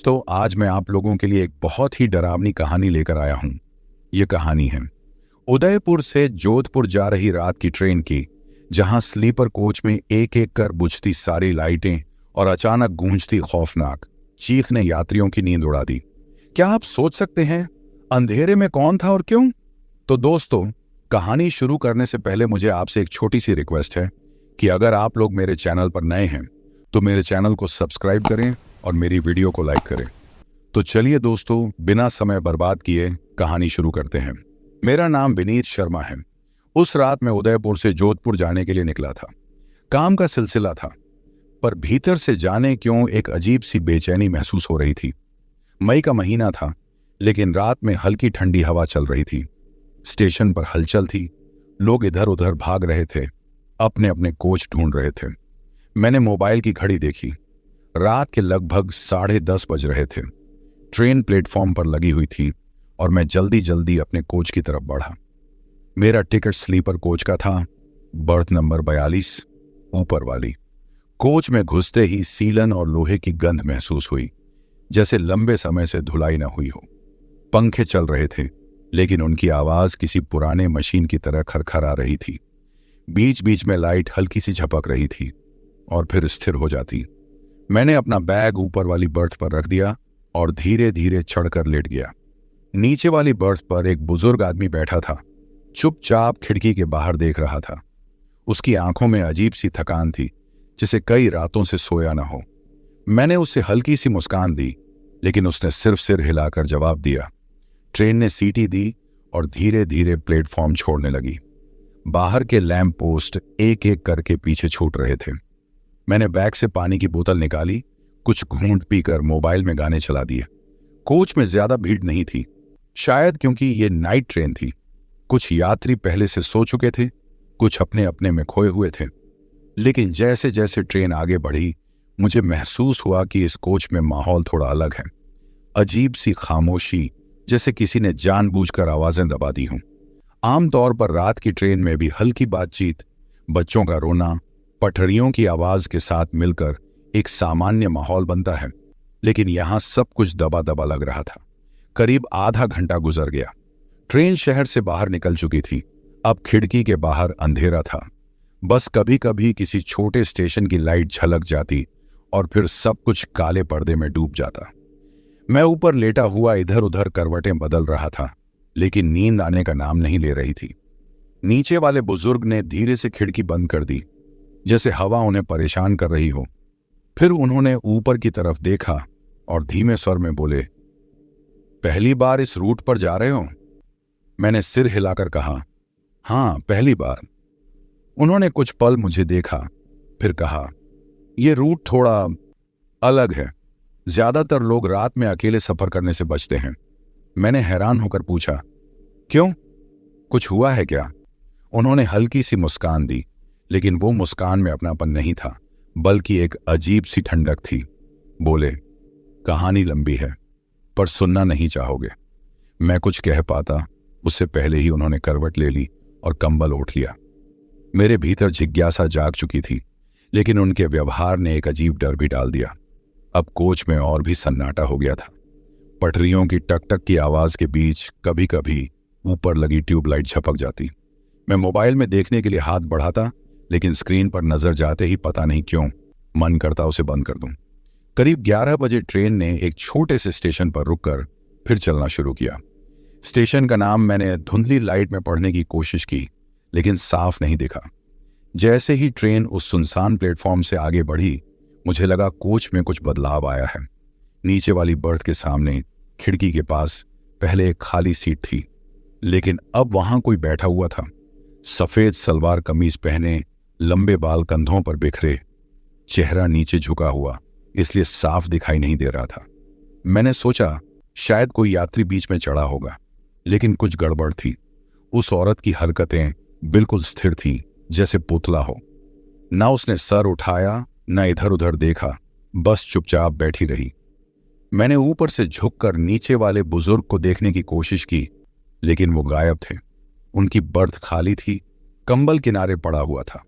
तो आज मैं आप लोगों के लिए एक बहुत ही डरावनी कहानी लेकर आया हूं। ये कहानी है उदयपुर से जोधपुर जा रही रात की ट्रेन की, जहां स्लीपर कोच में एक एक कर बुझती सारी लाइटें और अचानक गूंजती खौफनाक चीख ने यात्रियों की नींद उड़ा दी। क्या आप सोच सकते हैं अंधेरे में कौन था और क्यों? तो दोस्तों, कहानी शुरू करने से पहले मुझे आपसे एक छोटी सी रिक्वेस्ट है कि अगर आप लोग मेरे चैनल पर नए हैं तो मेरे चैनल को सब्सक्राइब करें और मेरी वीडियो को लाइक करें। तो चलिए दोस्तों, बिना समय बर्बाद किए कहानी शुरू करते हैं। मेरा नाम विनीत शर्मा है। उस रात मैं उदयपुर से जोधपुर जाने के लिए निकला था। काम का सिलसिला था, पर भीतर से जाने क्यों एक अजीब सी बेचैनी महसूस हो रही थी। मई का महीना था, लेकिन रात में हल्की ठंडी हवा चल रही थी। स्टेशन पर हलचल थी, लोग इधर उधर भाग रहे थे, अपने अपने कोच ढूंढ रहे थे। मैंने मोबाइल की घड़ी देखी। रात के लगभग 10:30 बज रहे थे। ट्रेन प्लेटफॉर्म पर लगी हुई थी और मैं जल्दी जल्दी अपने कोच की तरफ बढ़ा। मेरा टिकट स्लीपर कोच का था, बर्थ नंबर 42, ऊपर वाली। कोच में घुसते ही सीलन और लोहे की गंध महसूस हुई, जैसे लंबे समय से धुलाई न हुई हो। पंखे चल रहे थे, लेकिन उनकी आवाज किसी पुराने मशीन की तरह खरखरा रही थी। बीच बीच में लाइट हल्की सी झपक रही थी और फिर स्थिर हो जाती। मैंने अपना बैग ऊपर वाली बर्थ पर रख दिया और धीरे धीरे चढ़कर लेट गया। नीचे वाली बर्थ पर एक बुजुर्ग आदमी बैठा था, चुपचाप खिड़की के बाहर देख रहा था। उसकी आंखों में अजीब सी थकान थी, जिसे कई रातों से सोया न हो। मैंने उसे हल्की सी मुस्कान दी, लेकिन उसने सिर्फ सिर हिलाकर जवाब दिया। ट्रेन ने सीटी दी और धीरे धीरे प्लेटफॉर्म छोड़ने लगी। बाहर के लैंप पोस्ट एक एक करके पीछे छूट रहे थे। मैंने बैग से पानी की बोतल निकाली, कुछ घूंट पीकर मोबाइल में गाने चला दिए। कोच में ज्यादा भीड़ नहीं थी, शायद क्योंकि ये नाइट ट्रेन थी। कुछ यात्री पहले से सो चुके थे, कुछ अपने अपने में खोए हुए थे। लेकिन जैसे जैसे ट्रेन आगे बढ़ी, मुझे महसूस हुआ कि इस कोच में माहौल थोड़ा अलग है। अजीब सी खामोशी, जैसे किसी ने जानबूझकर आवाजें दबा दी हों। आमतौर पर रात की ट्रेन में भी हल्की बातचीत, बच्चों का रोना, पटरियों की आवाज के साथ मिलकर एक सामान्य माहौल बनता है, लेकिन यहां सब कुछ दबा दबा लग रहा था। करीब आधा घंटा गुजर गया। ट्रेन शहर से बाहर निकल चुकी थी। अब खिड़की के बाहर अंधेरा था। बस कभी कभी किसी छोटे स्टेशन की लाइट झलक जाती और फिर सब कुछ काले पर्दे में डूब जाता। मैं ऊपर लेटा हुआ इधर उधर करवटें बदल रहा था, लेकिन नींद आने का नाम नहीं ले रही थी। नीचे वाले बुजुर्ग ने धीरे से खिड़की बंद कर दी, जैसे हवा उन्हें परेशान कर रही हो। फिर उन्होंने ऊपर की तरफ देखा और धीमे स्वर में बोले, पहली बार इस रूट पर जा रहे हो? मैंने सिर हिलाकर कहा, हाँ, पहली बार। उन्होंने कुछ पल मुझे देखा, फिर कहा, यह रूट थोड़ा अलग है। ज्यादातर लोग रात में अकेले सफर करने से बचते हैं। मैंने हैरान होकर पूछा, क्यों? कुछ हुआ है क्या? उन्होंने हल्की सी मुस्कान दी, लेकिन वो मुस्कान में अपनापन नहीं था, बल्कि एक अजीब सी ठंडक थी। बोले, कहानी लंबी है, पर सुनना नहीं चाहोगे। मैं कुछ कह पाता उससे पहले ही उन्होंने करवट ले ली और कंबल ओढ़ लिया। मेरे भीतर जिज्ञासा जाग चुकी थी, लेकिन उनके व्यवहार ने एक अजीब डर भी डाल दिया। अब कोच में और भी सन्नाटा हो गया था। पटरियों की टकटक की आवाज के बीच कभी कभी ऊपर लगी ट्यूबलाइट झपक जाती। मैं मोबाइल में देखने के लिए हाथ बढ़ाता, लेकिन स्क्रीन पर नजर जाते ही पता नहीं क्यों मन करता उसे बंद कर दूं। करीब 11 बजे ट्रेन ने एक छोटे से स्टेशन पर रुककर फिर चलना शुरू किया। स्टेशन का नाम मैंने धुंधली लाइट में पढ़ने की कोशिश की, लेकिन साफ नहीं दिखा। जैसे ही ट्रेन उस सुनसान प्लेटफॉर्म से आगे बढ़ी, मुझे लगा कोच में कुछ बदलाव आया है। नीचे वाली बर्थ के सामने खिड़की के पास पहले एक खाली सीट थी, लेकिन अब वहां कोई बैठा हुआ था। सफेद सलवार कमीज पहने, लंबे बाल कंधों पर बिखरे, चेहरा नीचे झुका हुआ, इसलिए साफ दिखाई नहीं दे रहा था। मैंने सोचा शायद कोई यात्री बीच में चढ़ा होगा, लेकिन कुछ गड़बड़ थी। उस औरत की हरकतें बिल्कुल स्थिर थीं, जैसे पुतला हो। ना उसने सर उठाया, ना इधर उधर देखा, बस चुपचाप बैठी रही। मैंने ऊपर से झुककर नीचे वाले बुजुर्ग को देखने की कोशिश की, लेकिन वो गायब थे। उनकी बर्थ खाली थी, कंबल किनारे पड़ा हुआ था।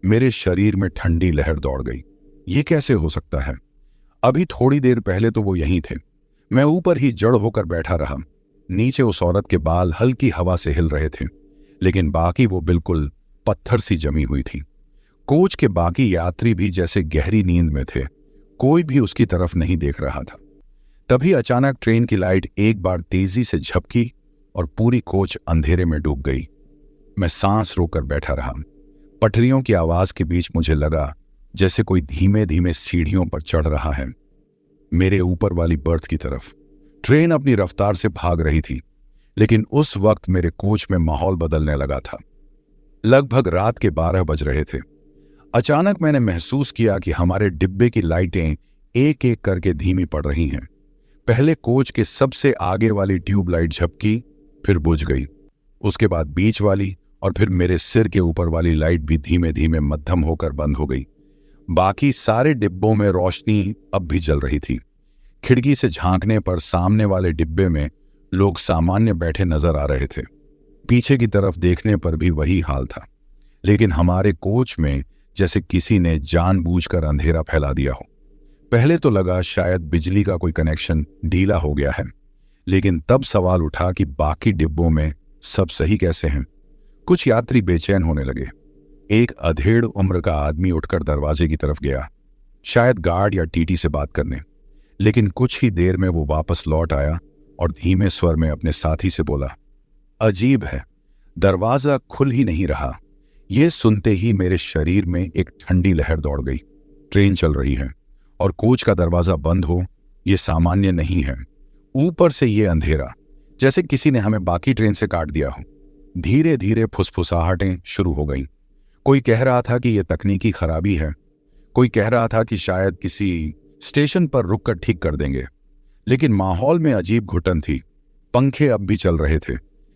मेरे शरीर में ठंडी लहर दौड़ गई। ये कैसे हो सकता है? अभी थोड़ी देर पहले तो वो यहीं थे। मैं ऊपर ही जड़ होकर बैठा रहा। नीचे उस औरत के बाल हल्की हवा से हिल रहे थे, लेकिन बाकी वो बिल्कुल पत्थर सी जमी हुई थी। कोच के बाकी यात्री भी जैसे गहरी नींद में थे। कोई भी उसकी तरफ नहीं देख रहा था। तभी अचानक ट्रेन की लाइट एक बार तेजी से झपकी और पूरी कोच अंधेरे में डूब गई। मैं सांस रोककर बैठा रहा। पटरियों की आवाज के बीच मुझे लगा जैसे कोई धीमे धीमे सीढ़ियों पर चढ़ रहा है, मेरे ऊपर वाली बर्थ की तरफ। ट्रेन अपनी रफ्तार से भाग रही थी, लेकिन उस वक्त मेरे कोच में माहौल बदलने लगा था। लगभग रात के 12 बज रहे थे। अचानक मैंने महसूस किया कि हमारे डिब्बे की लाइटें एक एक करके धीमी पड़ रही हैं। पहले कोच के सबसे आगे वाली ट्यूबलाइट झपकी, फिर बुझ गई। उसके बाद बीच वाली और फिर मेरे सिर के ऊपर वाली लाइट भी धीमे धीमे मध्यम होकर बंद हो गई। बाकी सारे डिब्बों में रोशनी अब भी जल रही थी। खिड़की से झांकने पर सामने वाले डिब्बे में लोग सामान्य बैठे नजर आ रहे थे। पीछे की तरफ देखने पर भी वही हाल था, लेकिन हमारे कोच में जैसे किसी ने जानबूझकर अंधेरा फैला दिया हो। पहले तो लगा शायद बिजली का कोई कनेक्शन ढीला हो गया है, लेकिन तब सवाल उठा कि बाकी डिब्बों में सब सही कैसे हैं। कुछ यात्री बेचैन होने लगे। एक अधेड़ उम्र का आदमी उठकर दरवाजे की तरफ गया, शायद गार्ड या टीटी से बात करने। लेकिन कुछ ही देर में वो वापस लौट आया और धीमे स्वर में अपने साथी से बोला, अजीब है, दरवाजा खुल ही नहीं रहा। ये सुनते ही मेरे शरीर में एक ठंडी लहर दौड़ गई। ट्रेन चल रही है और कोच का दरवाजा बंद हो, ये सामान्य नहीं है। ऊपर से ये अंधेरा, जैसे किसी ने हमें बाकी ट्रेन से काट दिया हो। धीरे धीरे फुसफुसाहटें शुरू हो गईं। कोई कह रहा था कि यह तकनीकी खराबी है, कोई कह रहा था कि शायद किसी स्टेशन पर रुककर ठीक कर देंगे। लेकिन माहौल में अजीब घुटन थी। पंखे अब भी चल रहे थे,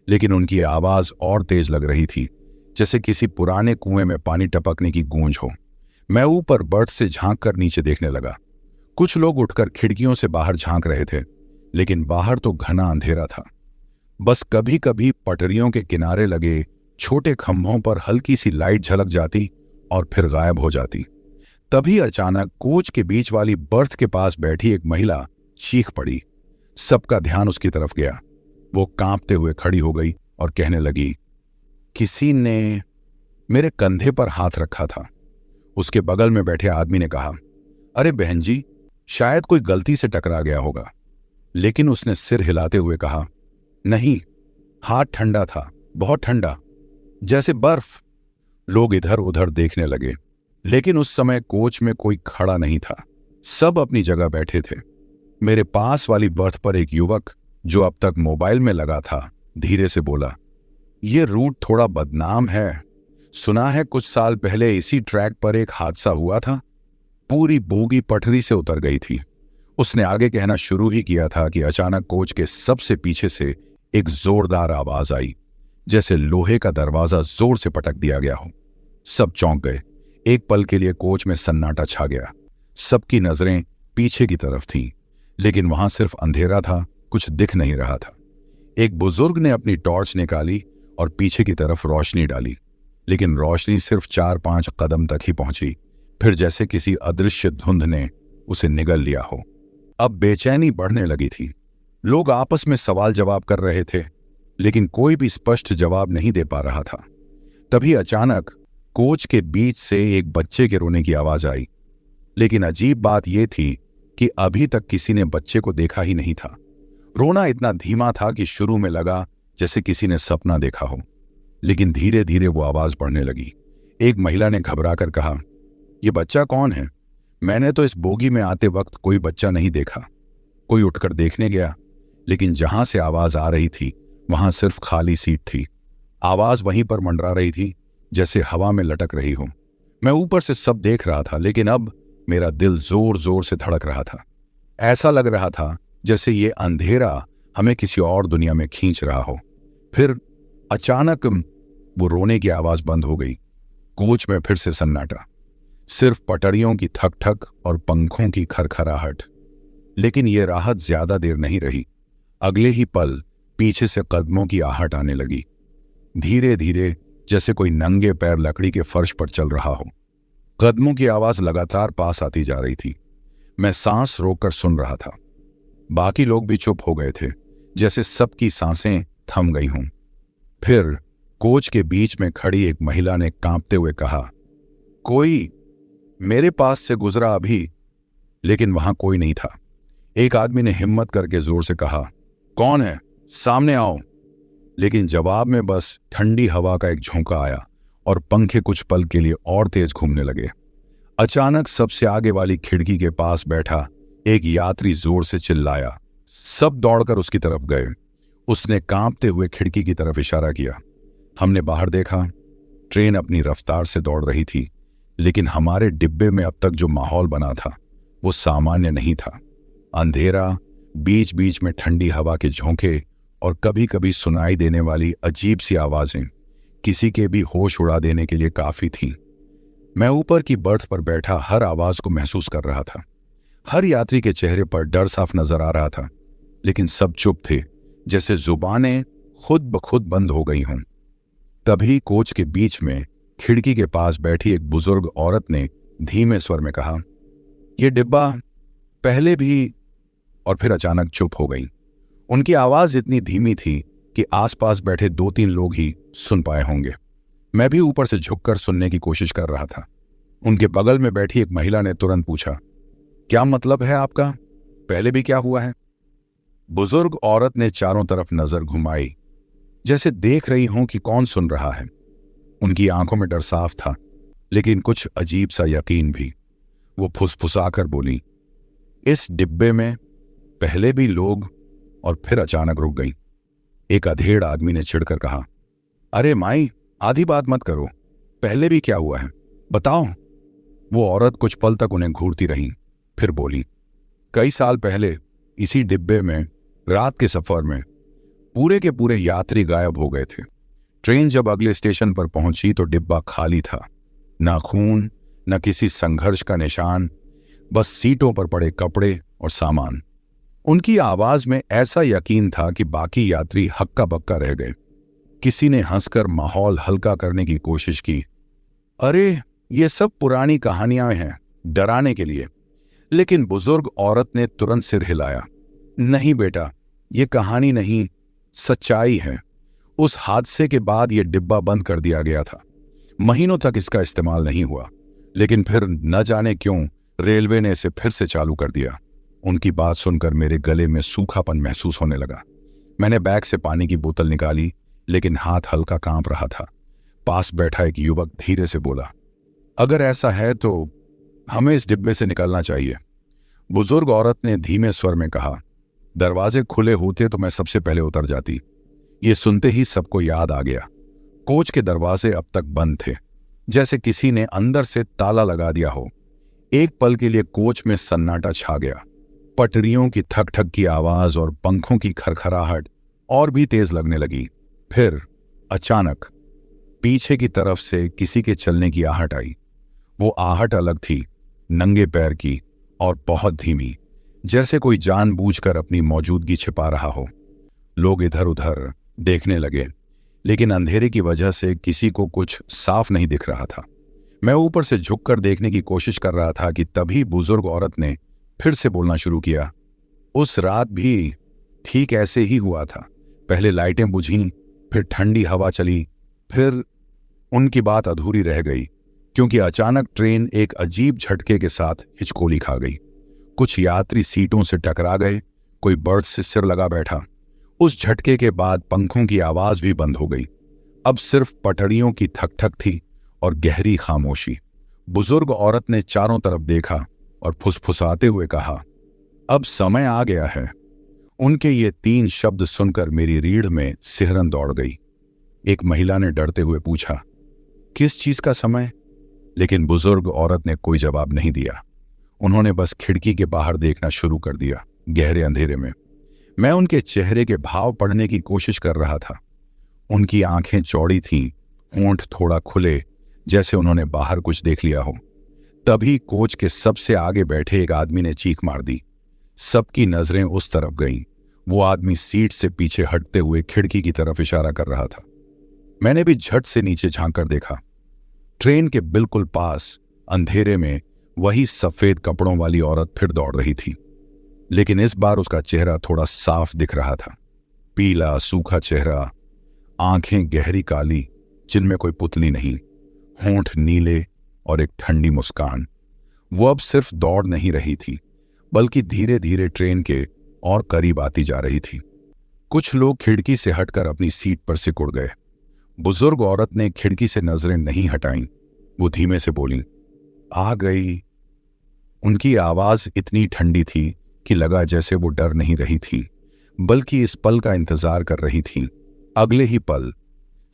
लेकिन उनकी आवाज और तेज लग रही थी, जैसे किसी पुराने कुएं में पानी टपकने की गूंज हो। मैं ऊपर बर्थ से झांक कर नीचे देखने लगा। कुछ लोग उठकर खिड़कियों से बाहर झांक रहे थे, लेकिन बाहर तो घना अंधेरा था। बस कभी कभी पटरियों के किनारे लगे छोटे खंभों पर हल्की सी लाइट झलक जाती और फिर गायब हो जाती। तभी अचानक कोच के बीच वाली बर्थ के पास बैठी एक महिला चीख पड़ी। सबका ध्यान उसकी तरफ गया। वो कांपते हुए खड़ी हो गई और कहने लगी, किसी ने मेरे कंधे पर हाथ रखा था। उसके बगल में बैठे आदमी ने कहा, अरे बहन जी, शायद कोई गलती से टकरा गया होगा। लेकिन उसने सिर हिलाते हुए कहा, नहीं, हाथ ठंडा था, बहुत ठंडा, जैसे बर्फ। लोग इधर उधर देखने लगे, लेकिन उस समय कोच में कोई खड़ा नहीं था। सब अपनी जगह बैठे थे। मेरे पास वाली बर्थ पर एक युवक, जो अब तक मोबाइल में लगा था, धीरे से बोला, ये रूट थोड़ा बदनाम है। सुना है कुछ साल पहले इसी ट्रैक पर एक हादसा हुआ था। पूरी बोगी पटरी से उतर गई थी। उसने आगे कहना शुरू ही किया था कि अचानक कोच के सबसे पीछे से एक जोरदार आवाज आई, जैसे लोहे का दरवाजा जोर से पटक दिया गया हो। सब चौंक गए। एक पल के लिए कोच में सन्नाटा छा गया। सबकी नजरें पीछे की तरफ थीं, लेकिन वहां सिर्फ अंधेरा था, कुछ दिख नहीं रहा था। एक बुजुर्ग ने अपनी टॉर्च निकाली और पीछे की तरफ रोशनी डाली, लेकिन रोशनी सिर्फ 4-5 कदम तक ही पहुंची। फिर जैसे किसी अदृश्य धुंध ने उसे निगल लिया हो। अब बेचैनी बढ़ने लगी थी। लोग आपस में सवाल जवाब कर रहे थे, लेकिन कोई भी स्पष्ट जवाब नहीं दे पा रहा था। तभी अचानक कोच के बीच से एक बच्चे के रोने की आवाज आई। लेकिन अजीब बात यह थी कि अभी तक किसी ने बच्चे को देखा ही नहीं था। रोना इतना धीमा था कि शुरू में लगा जैसे किसी ने सपना देखा हो, लेकिन धीरे धीरे वो आवाज बढ़ने लगी। एक महिला ने घबराकर कहा, ये बच्चा कौन है? मैंने तो इस बोगी में आते वक्त कोई बच्चा नहीं देखा। कोई उठकर देखने गया, लेकिन जहां से आवाज आ रही थी वहां सिर्फ खाली सीट थी। आवाज वहीं पर मंडरा रही थी, जैसे हवा में लटक रही हो। मैं ऊपर से सब देख रहा था, लेकिन अब मेरा दिल जोर जोर से धड़क रहा था। ऐसा लग रहा था जैसे ये अंधेरा हमें किसी और दुनिया में खींच रहा हो। फिर अचानक वो रोने की आवाज बंद हो गई। कोच में फिर से सन्नाटा, सिर्फ पटरियों की थक थक और पंखों की खरखराहट। लेकिन ये राहत ज्यादा देर नहीं रही। अगले ही पल पीछे से कदमों की आहट आने लगी, धीरे धीरे, जैसे कोई नंगे पैर लकड़ी के फर्श पर चल रहा हो। कदमों की आवाज लगातार पास आती जा रही थी। मैं सांस रोककर सुन रहा था। बाकी लोग भी चुप हो गए थे, जैसे सबकी सांसें थम गई हों। फिर कोच के बीच में खड़ी एक महिला ने कांपते हुए कहा, कोई मेरे पास से गुजरा अभी। लेकिन वहां कोई नहीं था। एक आदमी ने हिम्मत करके जोर से कहा, कौन है, सामने आओ। लेकिन जवाब में बस ठंडी हवा का एक झोंका आया और पंखे कुछ पल के लिए और तेज घूमने लगे। अचानक सबसे आगे वाली खिड़की के पास बैठा एक यात्री जोर से चिल्लाया। सब दौड़कर उसकी तरफ गए। उसने कांपते हुए खिड़की की तरफ इशारा किया। हमने बाहर देखा। ट्रेन अपनी रफ्तार से दौड़ रही थी, लेकिन हमारे डिब्बे में अब तक जो माहौल बना था वो सामान्य नहीं था। अंधेरा, बीच बीच में ठंडी हवा के झोंके और कभी कभी सुनाई देने वाली अजीब सी आवाजें किसी के भी होश उड़ा देने के लिए काफी थीं। मैं ऊपर की बर्थ पर बैठा हर आवाज को महसूस कर रहा था। हर यात्री के चेहरे पर डर साफ नजर आ रहा था, लेकिन सब चुप थे, जैसे जुबानें खुद ब खुद बंद हो गई हों। तभी कोच के बीच में खिड़की के पास बैठी एक बुजुर्ग औरत ने धीमे स्वर में कहा, यह डिब्बा पहले भी। और फिर अचानक चुप हो गई। उनकी आवाज इतनी धीमी थी कि आसपास बैठे 2-3 लोग ही सुन पाए होंगे। मैं भी ऊपर से झुककर सुनने की कोशिश कर रहा था। उनके बगल में बैठी एक महिला ने तुरंत पूछा, क्या मतलब है आपका? पहले भी क्या हुआ है? बुजुर्ग औरत ने चारों तरफ नजर घुमाई, जैसे देख रही हों कि कौन सुन रहा है। उनकी आंखों में डर साफ था, लेकिन कुछ अजीब सा यकीन भी। वो फुसफुसाकर बोली, इस डिब्बे में पहले भी लोग। और फिर अचानक रुक गई। एक अधेड़ आदमी ने चिढ़कर कहा, अरे माई, आधी बात मत करो, पहले भी क्या हुआ है बताओ। वो औरत कुछ पल तक उन्हें घूरती रही, फिर बोली, कई साल पहले इसी डिब्बे में रात के सफर में पूरे के पूरे यात्री गायब हो गए थे। ट्रेन जब अगले स्टेशन पर पहुंची तो डिब्बा खाली था। ना खून, न किसी संघर्ष का निशान, बस सीटों पर पड़े कपड़े और सामान। उनकी आवाज में ऐसा यकीन था कि बाकी यात्री हक्का बक्का रह गए। किसी ने हंसकर माहौल हल्का करने की कोशिश की, अरे ये सब पुरानी कहानियां हैं, डराने के लिए। लेकिन बुजुर्ग औरत ने तुरंत सिर हिलाया, नहीं बेटा, ये कहानी नहीं, सच्चाई है। उस हादसे के बाद ये डिब्बा बंद कर दिया गया था। महीनों तक इसका इस्तेमाल नहीं हुआ, लेकिन फिर न जाने क्यों रेलवे ने इसे फिर से चालू कर दिया। उनकी बात सुनकर मेरे गले में सूखापन महसूस होने लगा। मैंने बैग से पानी की बोतल निकाली, लेकिन हाथ हल्का कांप रहा था। पास बैठा एक युवक धीरे से बोला, अगर ऐसा है तो हमें इस डिब्बे से निकलना चाहिए। बुजुर्ग औरत ने धीमे स्वर में कहा, दरवाजे खुले होते तो मैं सबसे पहले उतर जाती। ये सुनते ही सबको याद आ गया। कोच के दरवाजे अब तक बंद थे, जैसे किसी ने अंदर से ताला लगा दिया हो। एक पल के लिए कोच में सन्नाटा छा गया। पटरियों की थक थक की आवाज और पंखों की खरखराहट और भी तेज लगने लगी। फिर अचानक पीछे की तरफ से किसी के चलने की आहट आई। वो आहट अलग थी, नंगे पैर की और बहुत धीमी, जैसे कोई जानबूझकर अपनी मौजूदगी छिपा रहा हो। लोग इधर उधर देखने लगे, लेकिन अंधेरे की वजह से किसी को कुछ साफ नहीं दिख रहा था। मैं ऊपर से झुककर देखने की कोशिश कर रहा था कि तभी बुजुर्ग औरत ने फिर से बोलना शुरू किया, उस रात भी ठीक ऐसे ही हुआ था। पहले लाइटें बुझीं, फिर ठंडी हवा चली। फिर उनकी बात अधूरी रह गई, क्योंकि अचानक ट्रेन एक अजीब झटके के साथ हिचकोली खा गई। कुछ यात्री सीटों से टकरा गए, कोई बर्थ से सिर लगा बैठा। उस झटके के बाद पंखों की आवाज भी बंद हो गई। अब सिर्फ पटरियों की थक थक थी और गहरी खामोशी। बुजुर्ग औरत ने चारों तरफ देखा और फुसफुसाते हुए कहा, अब समय आ गया है। उनके ये 3 शब्द सुनकर मेरी रीढ़ में सिहरन दौड़ गई। एक महिला ने डरते हुए पूछा, किस चीज का समय? लेकिन बुजुर्ग औरत ने कोई जवाब नहीं दिया। उन्होंने बस खिड़की के बाहर देखना शुरू कर दिया, गहरे अंधेरे में। मैं उनके चेहरे के भाव पढ़ने की कोशिश कर रहा था। उनकी आंखें चौड़ी थीं, होंठ थोड़ा खुले, जैसे उन्होंने बाहर कुछ देख लिया हो। तभी कोच के सबसे आगे बैठे एक आदमी ने चीख मार दी। सबकी नजरें उस तरफ गईं। वो आदमी सीट से पीछे हटते हुए खिड़की की तरफ इशारा कर रहा था। मैंने भी झट से नीचे झांक कर देखा। ट्रेन के बिल्कुल पास अंधेरे में वही सफेद कपड़ों वाली औरत फिर दौड़ रही थी, लेकिन इस बार उसका चेहरा थोड़ा साफ दिख रहा था। पीला सूखा चेहरा, आंखें गहरी काली जिनमें कोई पुतली नहीं, होंठ नीले और एक ठंडी मुस्कान। वो अब सिर्फ दौड़ नहीं रही थी, बल्कि धीरे धीरे ट्रेन के और करीब आती जा रही थी। कुछ लोग खिड़की से हटकर अपनी सीट पर सिकुड़ गए। बुजुर्ग औरत ने खिड़की से नजरें नहीं हटाईं। वो धीमे से बोली, आ गई। उनकी आवाज इतनी ठंडी थी कि लगा जैसे वो डर नहीं रही थी, बल्कि इस पल का इंतजार कर रही थी। अगले ही पल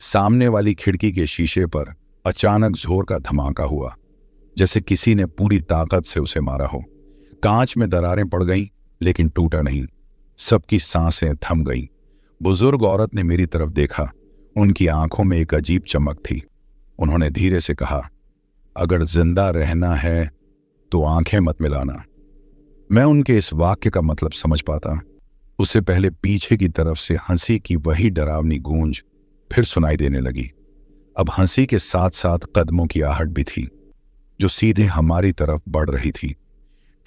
सामने वाली खिड़की के शीशे पर अचानक जोर का धमाका हुआ, जैसे किसी ने पूरी ताकत से उसे मारा हो। कांच में दरारें पड़ गईं, लेकिन टूटा नहीं। सबकी सांसें थम गईं। बुजुर्ग औरत ने मेरी तरफ देखा। उनकी आंखों में एक अजीब चमक थी। उन्होंने धीरे से कहा, अगर जिंदा रहना है तो आंखें मत मिलाना। मैं उनके इस वाक्य का मतलब समझ पाता। उससे पहले पीछे की तरफ से हंसी की वही डरावनी गूंज फिर सुनाई देने लगी। अब हंसी के साथ साथ कदमों की आहट भी थी, जो सीधे हमारी तरफ बढ़ रही थी।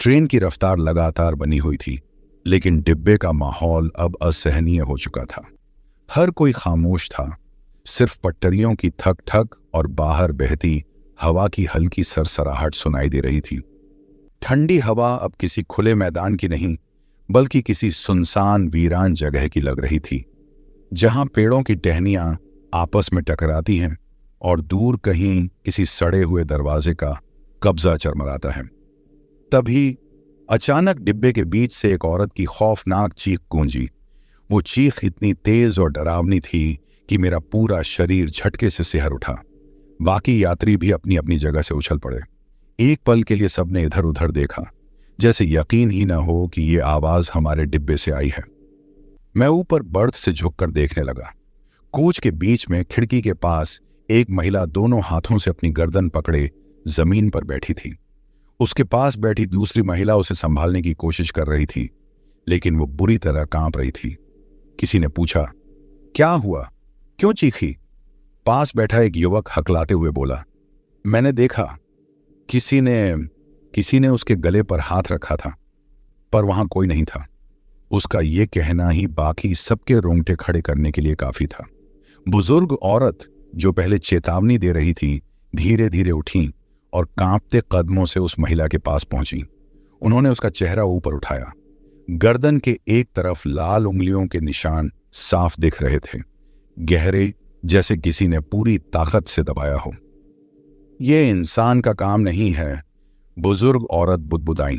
ट्रेन की रफ्तार लगातार बनी हुई थी, लेकिन डिब्बे का माहौल अब असहनीय हो चुका था। हर कोई खामोश था। सिर्फ पटरियों की थक थक और बाहर बहती हवा की हल्की सरसराहट सुनाई दे रही थी। ठंडी हवा अब किसी खुले मैदान की नहीं, बल्कि किसी सुनसान वीरान जगह की लग रही थी, जहां पेड़ों की टहनियां आपस में टकराती हैं और दूर कहीं किसी सड़े हुए दरवाजे का कब्जा चरमराता है। तभी अचानक डिब्बे के बीच से एक औरत की खौफनाक चीख गूंजी। वो चीख इतनी तेज और डरावनी थी कि मेरा पूरा शरीर झटके से सिहर उठा। बाकी यात्री भी अपनी अपनी जगह से उछल पड़े। एक पल के लिए सबने इधर उधर देखा, जैसे यकीन ही न हो कि ये आवाज हमारे डिब्बे से आई है। मैं ऊपर बर्थ से झुककर देखने लगा। कोच के बीच में खिड़की के पास एक महिला दोनों हाथों से अपनी गर्दन पकड़े जमीन पर बैठी थी। उसके पास बैठी दूसरी महिला उसे संभालने की कोशिश कर रही थी, लेकिन वो बुरी तरह कांप रही थी। किसी ने पूछा, क्या हुआ, क्यों चीखी? पास बैठा एक युवक हकलाते हुए बोला, मैंने देखा किसी ने उसके गले पर हाथ रखा था, पर वहां कोई नहीं था। उसका ये कहना ही बाकी सबके रोंगटे खड़े करने के लिए काफी था। बुजुर्ग औरत, जो पहले चेतावनी दे रही थी, धीरे धीरे उठी और कांपते कदमों से उस महिला के पास पहुंची। उन्होंने उसका चेहरा ऊपर उठाया। गर्दन के एक तरफ लाल उंगलियों के निशान साफ दिख रहे थे, गहरे, जैसे किसी ने पूरी ताकत से दबाया हो। ये इंसान का काम नहीं है, बुजुर्ग औरत बुदबुदाई।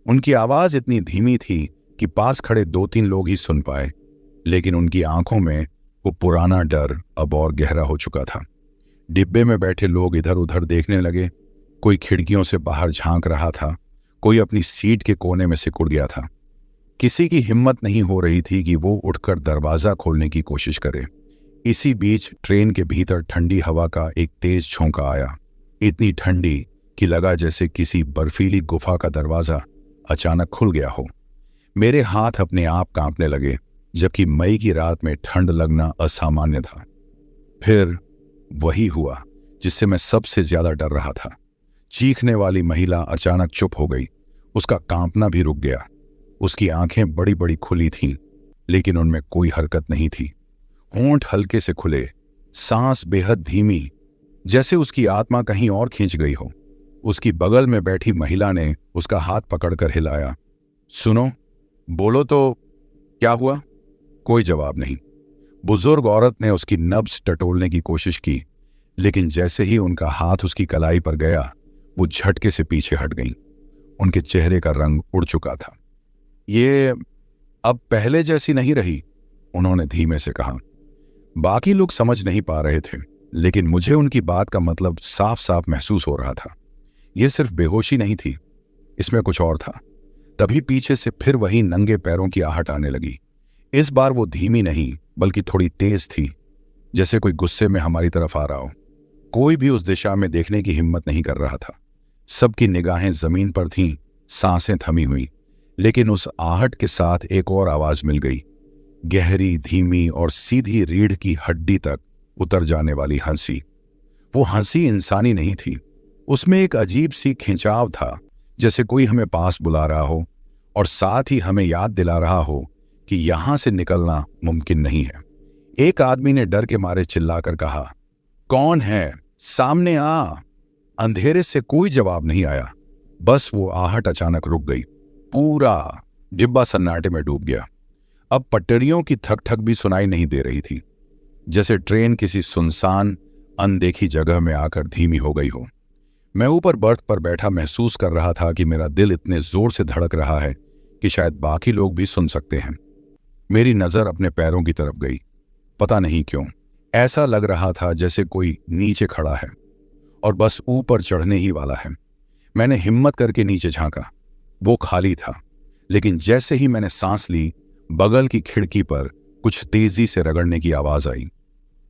उनकी आवाज इतनी धीमी थी कि पास खड़े 2-3 लोग ही सुन पाए, लेकिन उनकी आंखों में वो पुराना डर अब और गहरा हो चुका था। डिब्बे में बैठे लोग इधर उधर देखने लगे। कोई खिड़कियों से बाहर झांक रहा था, कोई अपनी सीट के कोने में सिकुड़ गया था। किसी की हिम्मत नहीं हो रही थी कि वो उठकर दरवाजा खोलने की कोशिश करे। इसी बीच ट्रेन के भीतर ठंडी हवा का एक तेज झोंका आया, इतनी ठंडी कि लगा जैसे किसी बर्फीली गुफा का दरवाजा अचानक खुल गया हो। मेरे हाथ अपने आप कांपने लगे, जबकि मई की रात में ठंड लगना असामान्य था। फिर वही हुआ जिससे मैं सबसे ज्यादा डर रहा था। चीखने वाली महिला अचानक चुप हो गई। उसका कांपना भी रुक गया। उसकी आंखें बड़ी बड़ी खुली थीं, लेकिन उनमें कोई हरकत नहीं थी। होंठ हल्के से खुले, सांस बेहद धीमी, जैसे उसकी आत्मा कहीं और खींच गई हो। उसकी बगल में बैठी महिला ने उसका हाथ पकड़कर हिलाया। सुनो, बोलो तो, क्या हुआ? कोई जवाब नहीं। बुजुर्ग औरत ने उसकी नब्ज टटोलने की कोशिश की, लेकिन जैसे ही उनका हाथ उसकी कलाई पर गया, वो झटके से पीछे हट गईं। उनके चेहरे का रंग उड़ चुका था। ये अब पहले जैसी नहीं रही, उन्होंने धीमे से कहा। बाकी लोग समझ नहीं पा रहे थे, लेकिन मुझे उनकी बात का मतलब साफ साफ महसूस हो रहा था। यह सिर्फ बेहोशी नहीं थी, इसमें कुछ और था। तभी पीछे से फिर वही नंगे पैरों की आहट आने लगी। इस बार वो धीमी नहीं, बल्कि थोड़ी तेज थी, जैसे कोई गुस्से में हमारी तरफ आ रहा हो। कोई भी उस दिशा में देखने की हिम्मत नहीं कर रहा था। सबकी निगाहें जमीन पर थीं, सांसें थमी हुई। लेकिन उस आहट के साथ एक और आवाज मिल गई, गहरी, धीमी और सीधी रीढ़ की हड्डी तक उतर जाने वाली हंसी। वो हंसी इंसानी नहीं थी, उसमें एक अजीब सी खिंचाव था, जैसे कोई हमें पास बुला रहा हो और साथ ही हमें याद दिला रहा हो कि यहां से निकलना मुमकिन नहीं है। एक आदमी ने डर के मारे चिल्लाकर कहा, कौन है? सामने आ। अंधेरे से कोई जवाब नहीं आया, बस वो आहट अचानक रुक गई। पूरा डिब्बा सन्नाटे में डूब गया। अब पटरियों की थक थक भी सुनाई नहीं दे रही थी, जैसे ट्रेन किसी सुनसान अनदेखी जगह में आकर धीमी हो गई हो। मैं ऊपर बर्थ पर बैठा महसूस कर रहा था कि मेरा दिल इतने जोर से धड़क रहा है कि शायद बाकी लोग भी सुन सकते हैं। मेरी नजर अपने पैरों की तरफ गई। पता नहीं क्यों ऐसा लग रहा था जैसे कोई नीचे खड़ा है और बस ऊपर चढ़ने ही वाला है। मैंने हिम्मत करके नीचे झांका। वो खाली था, लेकिन जैसे ही मैंने सांस ली, बगल की खिड़की पर कुछ तेजी से रगड़ने की आवाज आई।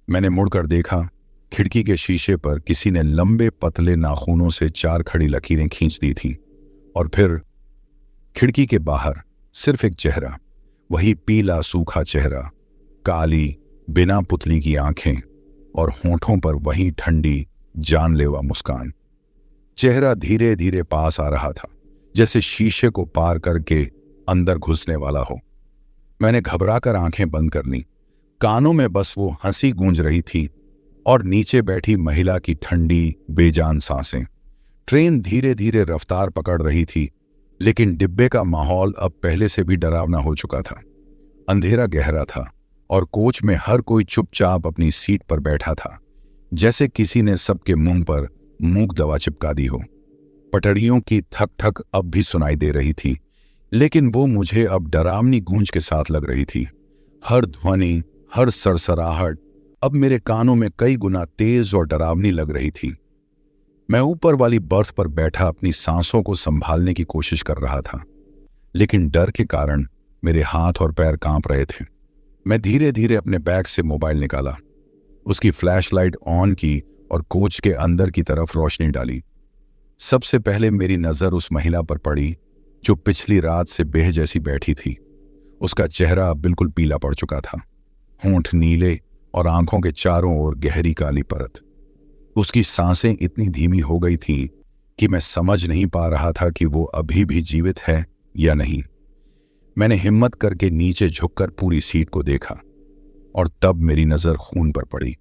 मैंने मुड़कर देखा। खिड़की के शीशे पर किसी ने लंबे पतले नाखूनों से 4 खड़ी लकीरें खींच दी थीं। और फिर खिड़की के बाहर सिर्फ एक चेहरा, वही पीला सूखा चेहरा, काली बिना पुतली की आंखें और होंठों पर वही ठंडी जानलेवा मुस्कान। चेहरा धीरे धीरे पास आ रहा था, जैसे शीशे को पार करके अंदर घुसने वाला हो। मैंने घबराकर आंखें बंद कर लीं। कानों में बस वो हंसी गूंज रही थी और नीचे बैठी महिला की ठंडी बेजान सांसें। ट्रेन धीरे धीरे रफ्तार पकड़ रही थी, लेकिन डिब्बे का माहौल अब पहले से भी डरावना हो चुका था। अंधेरा गहरा था और कोच में हर कोई चुपचाप अपनी सीट पर बैठा था, जैसे किसी ने सबके मुंह पर मूक दवा चिपका दी हो। पटरियों की थक थक अब भी सुनाई दे रही थी, लेकिन वो मुझे अब डरावनी गूंज के साथ लग रही थी। हर ध्वनि, हर सरसराहट अब मेरे कानों में कई गुना तेज और डरावनी लग रही थी। मैं ऊपर वाली बर्थ पर बैठा अपनी सांसों को संभालने की कोशिश कर रहा था, लेकिन डर के कारण मेरे हाथ और पैर कांप रहे थे। मैं धीरे धीरे अपने बैग से मोबाइल निकाला, उसकी फ्लैशलाइट ऑन की और कोच के अंदर की तरफ रोशनी डाली। सबसे पहले मेरी नजर उस महिला पर पड़ी जो पिछली रात से बेह जैसी बैठी थी। उसका चेहरा अब बिल्कुल पीला पड़ चुका था, होंठ नीले और आंखों के चारों ओर गहरी काली परत। उसकी सांसें इतनी धीमी हो गई थीं कि मैं समझ नहीं पा रहा था कि वो अभी भी जीवित है या नहीं। मैंने हिम्मत करके नीचे झुककर पूरी सीट को देखा और तब मेरी नजर खून पर पड़ी।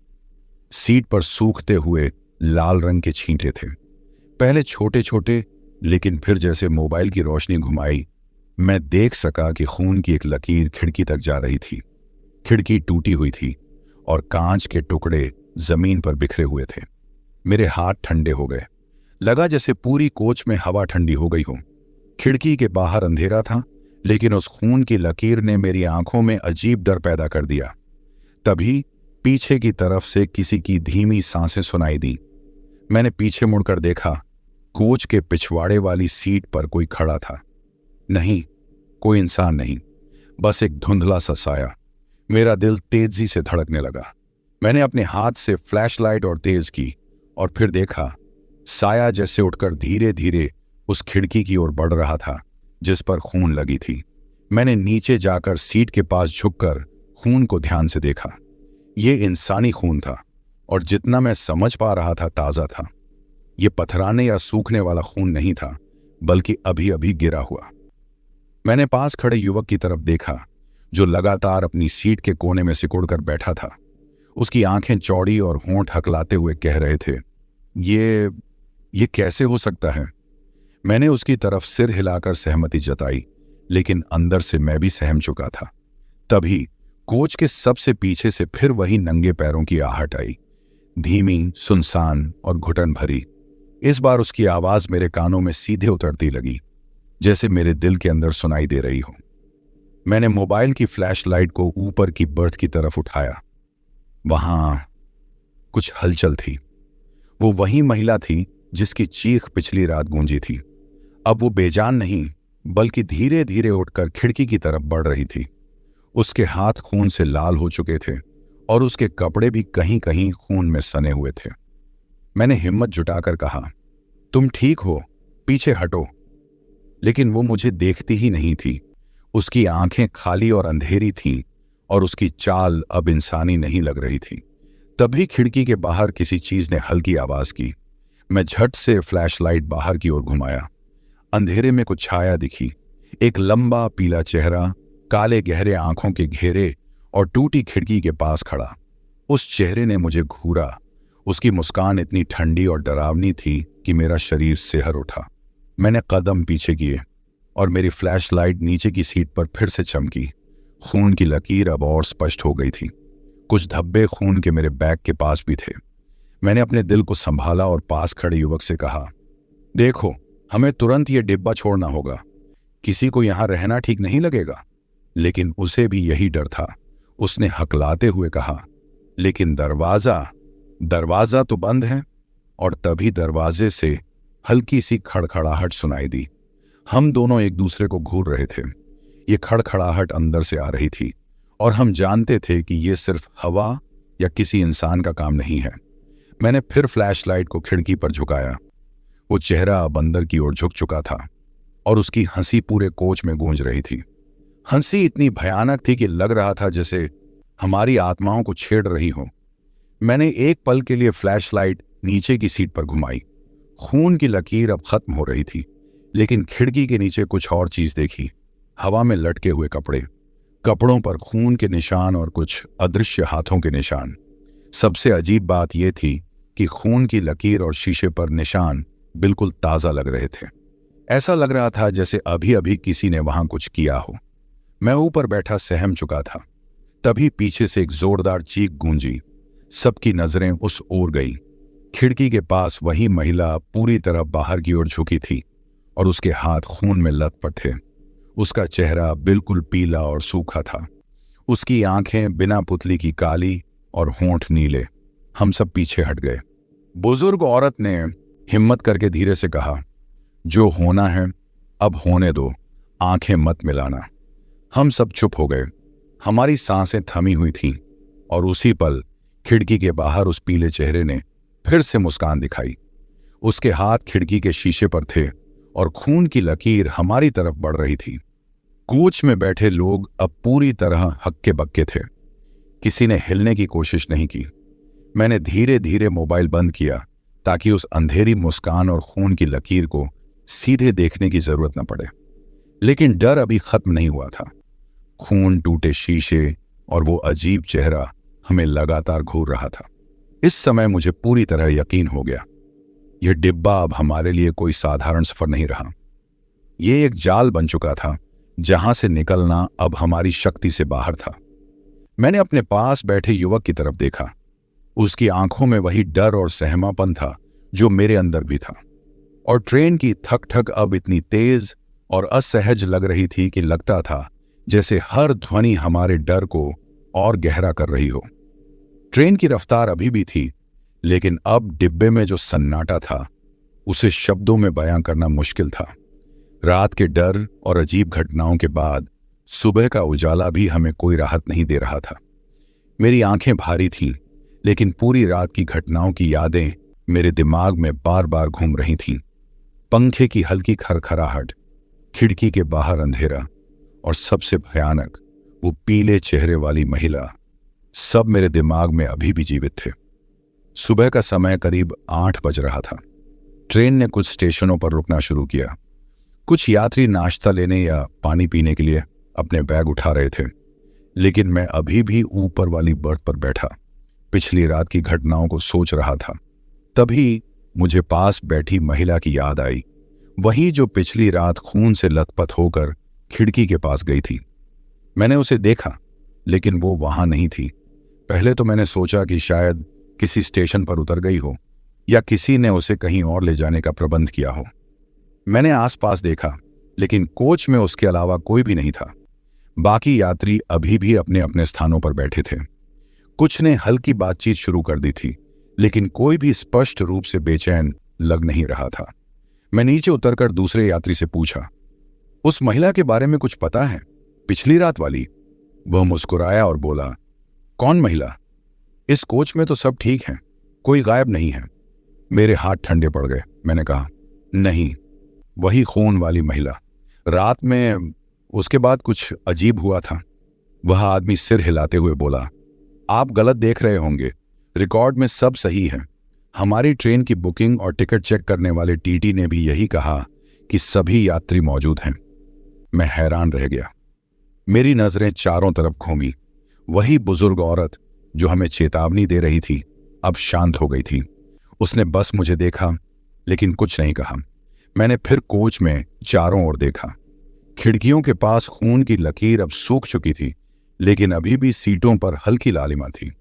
सीट पर सूखते हुए लाल रंग के छींटे थे, पहले छोटे छोटे, लेकिन फिर जैसे मोबाइल की रोशनी घुमाई, मैं देख सका कि खून की एक लकीर खिड़की तक जा रही थी। खिड़की टूटी हुई थी और कांच के टुकड़े जमीन पर बिखरे हुए थे। मेरे हाथ ठंडे हो गए, लगा जैसे पूरी कोच में हवा ठंडी हो गई हो। खिड़की के बाहर अंधेरा था, लेकिन उस खून की लकीर ने मेरी आंखों में अजीब डर पैदा कर दिया। तभी पीछे की तरफ से किसी की धीमी सांसें सुनाई दी। मैंने पीछे मुड़कर देखा। कोच के पिछवाड़े वाली सीट पर कोई खड़ा था। नहीं, कोई इंसान नहीं, बस एक धुंधला सा साया। मेरा दिल तेजी से धड़कने लगा। मैंने अपने हाथ से फ्लैशलाइट और तेज की और फिर देखा, साया जैसे उठकर धीरे धीरे उस खिड़की की ओर बढ़ रहा था जिस पर खून लगी थी। मैंने नीचे जाकर सीट के पास झुककर खून को ध्यान से देखा। ये इंसानी खून था और जितना मैं समझ पा रहा था ताजा था। ये पथराने या सूखने वाला खून नहीं था, बल्कि अभी अभी गिरा हुआ। मैंने पास खड़े युवक की तरफ देखा जो लगातार अपनी सीट के कोने में सिकुड़कर बैठा था। उसकी आंखें चौड़ी और होंठ हकलाते हुए कह रहे थे, ये कैसे हो सकता है? मैंने उसकी तरफ सिर हिलाकर सहमति जताई, लेकिन अंदर से मैं भी सहम चुका था। तभी कोच के सबसे पीछे से फिर वही नंगे पैरों की आहट आई, धीमी, सुनसान और घुटन भरी। इस बार उसकी आवाज मेरे कानों में सीधे उतरती लगी, जैसे मेरे दिल के अंदर सुनाई दे रही हो। मैंने मोबाइल की फ्लैशलाइट को ऊपर की बर्थ की तरफ उठाया। वहां कुछ हलचल थी। वो वही महिला थी जिसकी चीख पिछली रात गूंजी थी। अब वो बेजान नहीं, बल्कि धीरे धीरे उठकर खिड़की की तरफ बढ़ रही थी। उसके हाथ खून से लाल हो चुके थे और उसके कपड़े भी कहीं कहीं खून में सने हुए थे। मैंने हिम्मत जुटाकर कहा, तुम ठीक हो, पीछे हटो। लेकिन वो मुझे देखती ही नहीं थी। उसकी आंखें खाली और अंधेरी थीं और उसकी चाल अब इंसानी नहीं लग रही थी। तभी खिड़की के बाहर किसी चीज ने हल्की आवाज की। मैं झट से फ्लैशलाइट बाहर की ओर घुमाया। अंधेरे में कुछ छाया दिखी, एक लंबा पीला चेहरा, काले गहरे आंखों के घेरे और टूटी खिड़की के पास खड़ा। उस चेहरे ने मुझे घूरा। उसकी मुस्कान इतनी ठंडी और डरावनी थी कि मेरा शरीर सिहर उठा। मैंने कदम पीछे किए और मेरी फ्लैशलाइट नीचे की सीट पर फिर से चमकी। खून की लकीर अब और स्पष्ट हो गई थी। कुछ धब्बे खून के मेरे बैग के पास भी थे। मैंने अपने दिल को संभाला और पास खड़े युवक से कहा, देखो, हमें तुरंत ये डिब्बा छोड़ना होगा। किसी को यहां रहना ठीक नहीं लगेगा। लेकिन उसे भी यही डर था। उसने हकलाते हुए कहा, लेकिन दरवाजा तो बंद है। और तभी दरवाजे से हल्की सी खड़खड़ाहट सुनाई दी। हम दोनों एक दूसरे को घूर रहे थे। ये खड़खड़ाहट अंदर से आ रही थी और हम जानते थे कि ये सिर्फ हवा या किसी इंसान का काम नहीं है। मैंने फिर फ्लैशलाइट को खिड़की पर झुकाया। वो चेहरा अब अंदर की ओर झुक चुका था और उसकी हंसी पूरे कोच में गूंज रही थी। हंसी इतनी भयानक थी कि लग रहा था जैसे हमारी आत्माओं को छेड़ रही हो। मैंने एक पल के लिए फ्लैशलाइट नीचे की सीट पर घुमाई। खून की लकीर अब खत्म हो रही थी, लेकिन खिड़की के नीचे कुछ और चीज देखी। हवा में लटके हुए कपड़े, कपड़ों पर खून के निशान और कुछ अदृश्य हाथों के निशान। सबसे अजीब बात यह थी कि खून की लकीर और शीशे पर निशान बिल्कुल ताजा लग रहे थे। ऐसा लग रहा था जैसे अभी अभी किसी ने वहां कुछ किया हो। मैं ऊपर बैठा सहम चुका था। तभी पीछे से एक जोरदार चीख गूंजी। सबकी नजरें उस ओर गई। खिड़की के पास वही महिला पूरी तरह बाहर की ओर झुकी थी और उसके हाथ खून में लथपथ थे। उसका चेहरा बिल्कुल पीला और सूखा था। उसकी आंखें बिना पुतली की काली और होंठ नीले। हम सब पीछे हट गए। बुजुर्ग औरत ने हिम्मत करके धीरे से कहा, जो होना है अब होने दो, आंखें मत मिलाना। हम सब चुप हो गए। हमारी सांसें थमी हुई थीं और उसी पल खिड़की के बाहर उस पीले चेहरे ने फिर से मुस्कान दिखाई। उसके हाथ खिड़की के शीशे पर थे और खून की लकीर हमारी तरफ बढ़ रही थी। कोच में बैठे लोग अब पूरी तरह हक्के बक्के थे। किसी ने हिलने की कोशिश नहीं की। मैंने धीरे धीरे मोबाइल बंद किया ताकि उस अंधेरी मुस्कान और खून की लकीर को सीधे देखने की जरूरत न पड़े। लेकिन डर अभी खत्म नहीं हुआ था। खून, टूटे शीशे और वो अजीब चेहरा हमें लगातार घूर रहा था। इस समय मुझे पूरी तरह यकीन हो गया, यह डिब्बा अब हमारे लिए कोई साधारण सफर नहीं रहा। यह एक जाल बन चुका था जहां से निकलना अब हमारी शक्ति से बाहर था। मैंने अपने पास बैठे युवक की तरफ देखा। उसकी आंखों में वही डर और सहमापन था जो मेरे अंदर भी था। और ट्रेन की थक थक अब इतनी तेज और असहज लग रही थी कि लगता था जैसे हर ध्वनि हमारे डर को और गहरा कर रही हो। ट्रेन की रफ्तार अभी भी थी, लेकिन अब डिब्बे में जो सन्नाटा था उसे शब्दों में बयां करना मुश्किल था। रात के डर और अजीब घटनाओं के बाद सुबह का उजाला भी हमें कोई राहत नहीं दे रहा था। मेरी आंखें भारी थीं, लेकिन पूरी रात की घटनाओं की यादें मेरे दिमाग में बार बार घूम रही थीं। पंखे की हल्की खरखराहट, खिड़की के बाहर अंधेरा और सबसे भयानक वो पीले चेहरे वाली महिला, सब मेरे दिमाग में अभी भी जीवित थे। सुबह का समय करीब 8 बज रहा था। ट्रेन ने कुछ स्टेशनों पर रुकना शुरू किया। कुछ यात्री नाश्ता लेने या पानी पीने के लिए अपने बैग उठा रहे थे, लेकिन मैं अभी भी ऊपर वाली बर्थ पर बैठा पिछली रात की घटनाओं को सोच रहा था। तभी मुझे पास बैठी महिला की याद आई, वही जो पिछली रात खून से लथपथ होकर खिड़की के पास गई थी। मैंने उसे देखा, लेकिन वो वहां नहीं थी। पहले तो मैंने सोचा कि शायद किसी स्टेशन पर उतर गई हो या किसी ने उसे कहीं और ले जाने का प्रबंध किया हो। मैंने आसपास देखा, लेकिन कोच में उसके अलावा कोई भी नहीं था। बाकी यात्री अभी भी अपने अपने स्थानों पर बैठे थे। कुछ ने हल्की बातचीत शुरू कर दी थी, लेकिन कोई भी स्पष्ट रूप से बेचैन लग नहीं रहा था। मैं नीचे उतरकर दूसरे यात्री से पूछा, उस महिला के बारे में कुछ पता है? पिछली रात वाली? वह मुस्कुराया और बोला, कौन महिला? इस कोच में तो सब ठीक है, कोई गायब नहीं है। मेरे हाथ ठंडे पड़ गए। मैंने कहा, नहीं, वही खून वाली महिला। रात में उसके बाद कुछ अजीब हुआ था। वह आदमी सिर हिलाते हुए बोला, आप गलत देख रहे होंगे, रिकॉर्ड में सब सही है। हमारी ट्रेन की बुकिंग और टिकट चेक करने वाले टीटी ने भी यही कहा कि सभी यात्री मौजूद हैं। मैं हैरान रह गया। मेरी नजरें चारों तरफ घूमी। वही बुजुर्ग औरत जो हमें चेतावनी दे रही थी अब शांत हो गई थी। उसने बस मुझे देखा लेकिन कुछ नहीं कहा। मैंने फिर कोच में चारों ओर देखा। खिड़कियों के पास खून की लकीर अब सूख चुकी थी, लेकिन अभी भी सीटों पर हल्की लालिमा थी।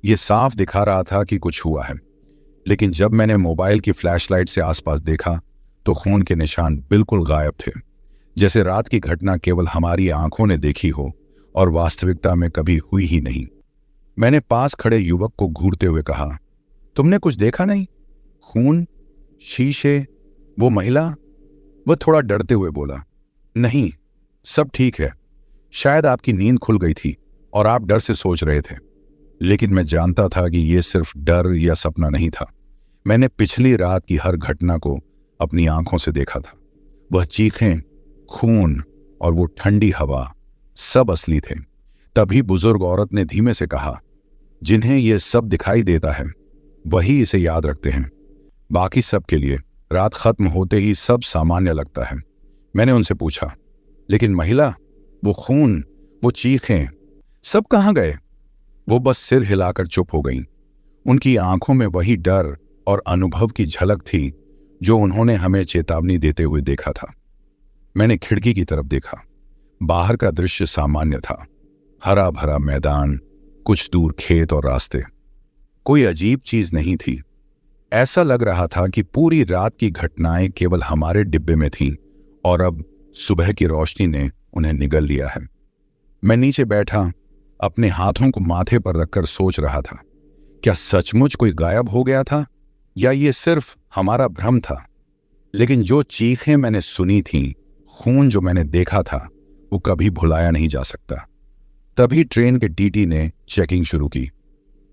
यह साफ दिखा रहा था कि कुछ हुआ है। लेकिन जब मैंने मोबाइल की फ्लैशलाइट से आसपास देखा तो खून के निशान बिल्कुल गायब थे, जैसे रात की घटना केवल हमारी आंखों ने देखी हो और वास्तविकता में कभी हुई ही नहीं। मैंने पास खड़े युवक को घूरते हुए कहा, तुमने कुछ देखा नहीं? खून, शीशे, वो महिला? वह थोड़ा डरते हुए बोला, नहीं, सब ठीक है। शायद आपकी नींद खुल गई थी और आप डर से सोच रहे थे। लेकिन मैं जानता था कि यह सिर्फ डर या सपना नहीं था। मैंने पिछली रात की हर घटना को अपनी आंखों से देखा था। वह चीखें, खून और वो ठंडी हवा सब असली थे। तभी बुजुर्ग औरत ने धीमे से कहा, जिन्हें यह सब दिखाई देता है वही इसे याद रखते हैं। बाकी सब के लिए रात खत्म होते ही सब सामान्य लगता है। मैंने उनसे पूछा, लेकिन महिला, वो खून, वो चीखें, सब कहाँ गए? वो बस सिर हिलाकर चुप हो गईं। उनकी आंखों में वही डर और अनुभव की झलक थी जो उन्होंने हमें चेतावनी देते हुए देखा था। मैंने खिड़की की तरफ देखा। बाहर का दृश्य सामान्य था। हरा भरा मैदान, कुछ दूर खेत और रास्ते। कोई अजीब चीज नहीं थी। ऐसा लग रहा था कि पूरी रात की घटनाएं केवल हमारे डिब्बे में थीं और अब सुबह की रोशनी ने उन्हें निगल लिया है। मैं नीचे बैठा अपने हाथों को माथे पर रखकर सोच रहा था, क्या सचमुच कोई गायब हो गया था या ये सिर्फ हमारा भ्रम था? लेकिन जो चीखें मैंने सुनी थीं, खून जो मैंने देखा था, वो कभी भुलाया नहीं जा सकता। तभी ट्रेन के टीटी ने चेकिंग शुरू की।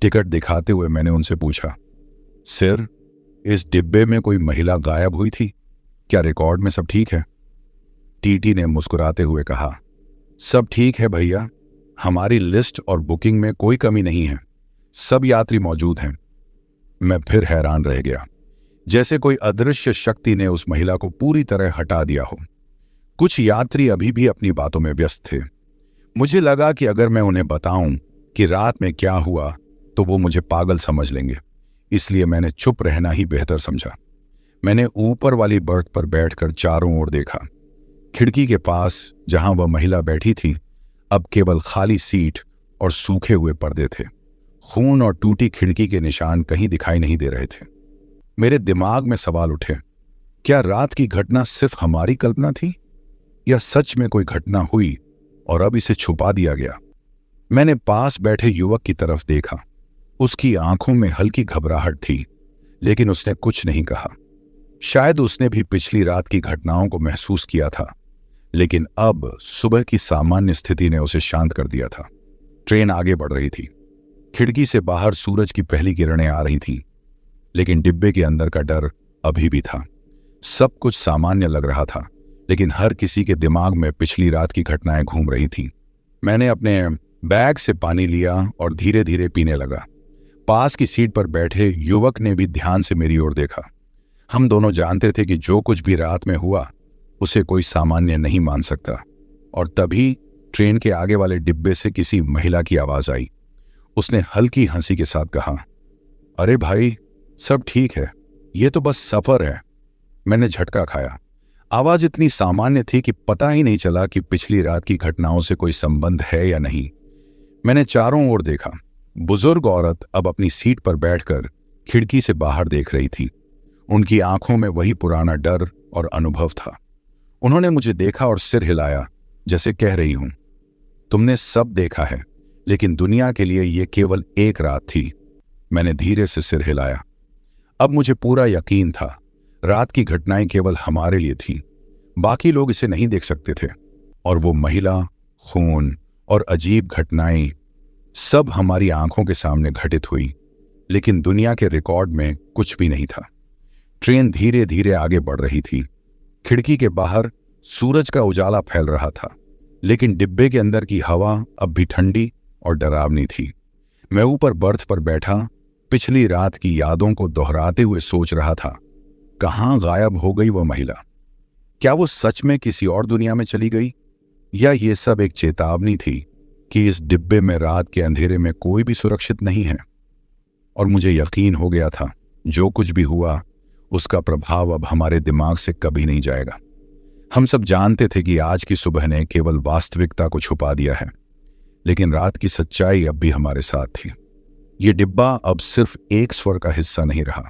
टिकट दिखाते हुए मैंने उनसे पूछा, सर, इस डिब्बे में कोई महिला गायब हुई थी? क्या रिकॉर्ड में सब ठीक है? टीटी ने मुस्कुराते हुए कहा, सब ठीक है भैया, हमारी लिस्ट और बुकिंग में कोई कमी नहीं है। सब यात्री मौजूद हैं। मैं फिर हैरान रह गया, जैसे कोई अदृश्य शक्ति ने उस महिला को पूरी तरह हटा दिया हो। कुछ यात्री अभी भी अपनी बातों में व्यस्त थे। मुझे लगा कि अगर मैं उन्हें बताऊं कि रात में क्या हुआ तो वो मुझे पागल समझ लेंगे, इसलिए मैंने चुप रहना ही बेहतर समझा। मैंने ऊपर वाली बर्थ पर बैठकर चारों ओर देखा। खिड़की के पास जहां वह महिला बैठी थी, अब केवल खाली सीट और सूखे हुए पर्दे थे। खून और टूटी खिड़की के निशान कहीं दिखाई नहीं दे रहे थे। मेरे दिमाग में सवाल उठे, क्या रात की घटना सिर्फ हमारी कल्पना थी या सच में कोई घटना हुई और अब इसे छुपा दिया गया? मैंने पास बैठे युवक की तरफ देखा। उसकी आंखों में हल्की घबराहट थी, लेकिन उसने कुछ नहीं कहा। शायद उसने भी पिछली रात की घटनाओं को महसूस किया था, लेकिन अब सुबह की सामान्य स्थिति ने उसे शांत कर दिया था। ट्रेन आगे बढ़ रही थी। खिड़की से बाहर सूरज की पहली किरणें आ रही थीं, लेकिन डिब्बे के अंदर का डर अभी भी था। सब कुछ सामान्य लग रहा था, लेकिन हर किसी के दिमाग में पिछली रात की घटनाएं घूम रही थीं। मैंने अपने बैग से पानी लिया और धीरे धीरे पीने लगा। पास की सीट पर बैठे युवक ने भी ध्यान से मेरी ओर देखा। हम दोनों जानते थे कि जो कुछ भी रात में हुआ उसे कोई सामान्य नहीं मान सकता। और तभी ट्रेन के आगे वाले डिब्बे से किसी महिला की आवाज आई। उसने हल्की हंसी के साथ कहा, अरे भाई, सब ठीक है, ये तो बस सफर है। मैंने झटका खाया। आवाज इतनी सामान्य थी कि पता ही नहीं चला कि पिछली रात की घटनाओं से कोई संबंध है या नहीं। मैंने चारों ओर देखा। बुजुर्ग औरत अब अपनी सीट पर बैठकर खिड़की से बाहर देख रही थी। उनकी आंखों में वही पुराना डर और अनुभव था। उन्होंने मुझे देखा और सिर हिलाया, जैसे कह रही हूं, तुमने सब देखा है, लेकिन दुनिया के लिए यह केवल एक रात थी। मैंने धीरे से सिर हिलाया। अब मुझे पूरा यकीन था, रात की घटनाएं केवल हमारे लिए थीं। बाकी लोग इसे नहीं देख सकते थे। और वो महिला, खून और अजीब घटनाएं सब हमारी आंखों के सामने घटित हुई, लेकिन दुनिया के रिकॉर्ड में कुछ भी नहीं था। ट्रेन धीरे धीरे आगे बढ़ रही थी। खिड़की के बाहर सूरज का उजाला फैल रहा था, लेकिन डिब्बे के अंदर की हवा अब भी ठंडी और डरावनी थी। मैं ऊपर बर्थ पर बैठा पिछली रात की यादों को दोहराते हुए सोच रहा था, कहाँ गायब हो गई वह महिला? क्या वो सच में किसी और दुनिया में चली गई, या ये सब एक चेतावनी थी कि इस डिब्बे में रात के अंधेरे में कोई भी सुरक्षित नहीं है? और मुझे यकीन हो गया था, जो कुछ भी हुआ उसका प्रभाव अब हमारे दिमाग से कभी नहीं जाएगा। हम सब जानते थे कि आज की सुबह ने केवल वास्तविकता को छुपा दिया है, लेकिन रात की सच्चाई अब भी हमारे साथ थी। ये डिब्बा अब सिर्फ एक स्वर का हिस्सा नहीं रहा,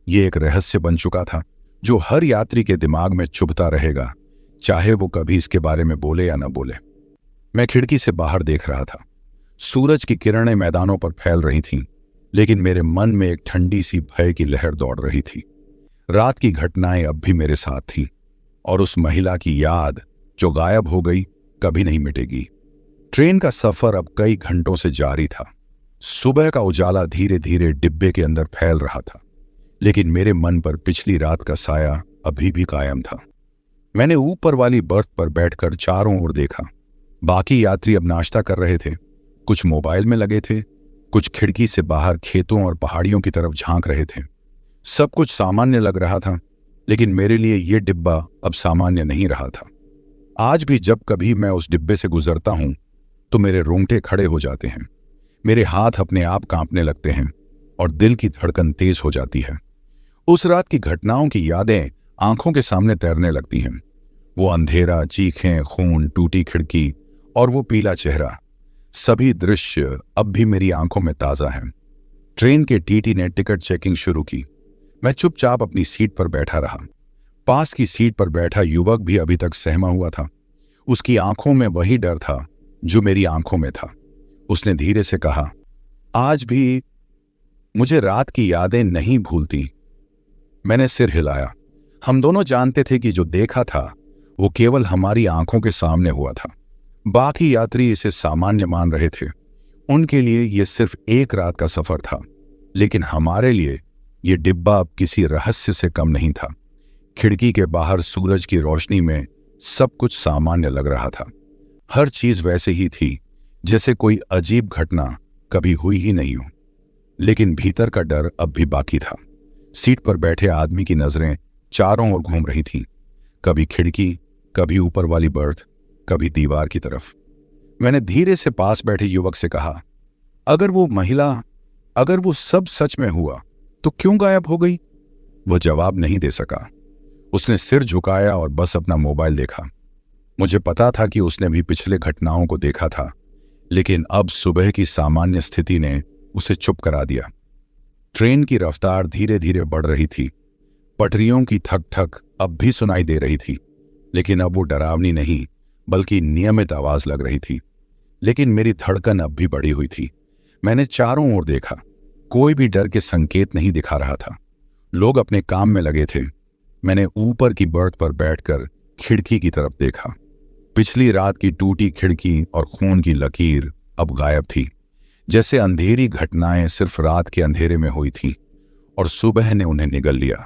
ये एक रहस्य बन चुका था जो हर यात्री के दिमाग में चुभता रहेगा, चाहे वो कभी इसके बारे में बोले या न बोले। मैं खिड़की से बाहर देख रहा था। सूरज की किरणें मैदानों पर फैल रही थीं, लेकिन मेरे मन में एक ठंडी सी भय की लहर दौड़ रही थी। रात की घटनाएं अब भी मेरे साथ थीं, और उस महिला की याद जो गायब हो गई कभी नहीं मिटेगी। ट्रेन का सफर अब कई घंटों से जारी था। सुबह का उजाला धीरे धीरे डिब्बे के अंदर फैल रहा था, लेकिन मेरे मन पर पिछली रात का साया अभी भी कायम था। मैंने ऊपर वाली बर्थ पर बैठकर चारों ओर देखा। बाकी यात्री अब नाश्ता कर रहे थे, कुछ मोबाइल में लगे थे, कुछ खिड़की से बाहर खेतों और पहाड़ियों की तरफ झांक रहे थे। सब कुछ सामान्य लग रहा था, लेकिन मेरे लिए यह डिब्बा अब सामान्य नहीं रहा था। आज भी जब कभी मैं उस डिब्बे से गुजरता हूं तो मेरे रोंगटे खड़े हो जाते हैं, मेरे हाथ अपने आप कांपने लगते हैं और दिल की धड़कन तेज हो जाती है। उस रात की घटनाओं की यादें आंखों के सामने तैरने लगती हैं। वो अंधेरा, चीखें, खून, टूटी खिड़की और वो पीला चेहरा, सभी दृश्य अब भी मेरी आंखों में ताजा हैं। ट्रेन के टीटी ने टिकट चेकिंग शुरू की। मैं चुपचाप अपनी सीट पर बैठा रहा। पास की सीट पर बैठा युवक भी अभी तक सहमा हुआ था। उसकी आंखों में वही डर था जो मेरी आंखों में था। उसने धीरे से कहा, आज भी मुझे रात की यादें नहीं भूलती। मैंने सिर हिलाया। हम दोनों जानते थे कि जो देखा था वो केवल हमारी आंखों के सामने हुआ था। बाकी यात्री इसे सामान्य मान रहे थे। उनके लिए यह सिर्फ एक रात का सफर था, लेकिन हमारे लिए यह डिब्बा अब किसी रहस्य से कम नहीं था। खिड़की के बाहर सूरज की रोशनी में सब कुछ सामान्य लग रहा था। हर चीज वैसे ही थी जैसे कोई अजीब घटना कभी हुई ही नहीं हो, लेकिन भीतर का डर अब भी बाकी था। सीट पर बैठे आदमी की नजरें चारों ओर घूम रही थीं, कभी खिड़की, कभी ऊपर वाली बर्थ, कभी दीवार की तरफ। मैंने धीरे से पास बैठे युवक से कहा, अगर वो सब सच में हुआ तो क्यों गायब हो गई? वह जवाब नहीं दे सका। उसने सिर झुकाया और बस अपना मोबाइल देखा। मुझे पता था कि उसने भी पिछले घटनाओं को देखा था, लेकिन अब सुबह की सामान्य स्थिति ने उसे चुप करा दिया। ट्रेन की रफ्तार धीरे धीरे बढ़ रही थी। पटरियों की थक थक अब भी सुनाई दे रही थी, लेकिन अब वो डरावनी नहीं बल्कि नियमित आवाज लग रही थी। लेकिन मेरी धड़कन अब भी बढ़ी हुई थी। मैंने चारों ओर देखा, कोई भी डर के संकेत नहीं दिखा रहा था। लोग अपने काम में लगे थे। मैंने ऊपर की बर्थ पर बैठकर खिड़की की तरफ देखा। पिछली रात की टूटी खिड़की और खून की लकीर अब गायब थी, जैसे अंधेरी घटनाएं सिर्फ रात के अंधेरे में हुई थीं और सुबह ने उन्हें निगल लिया।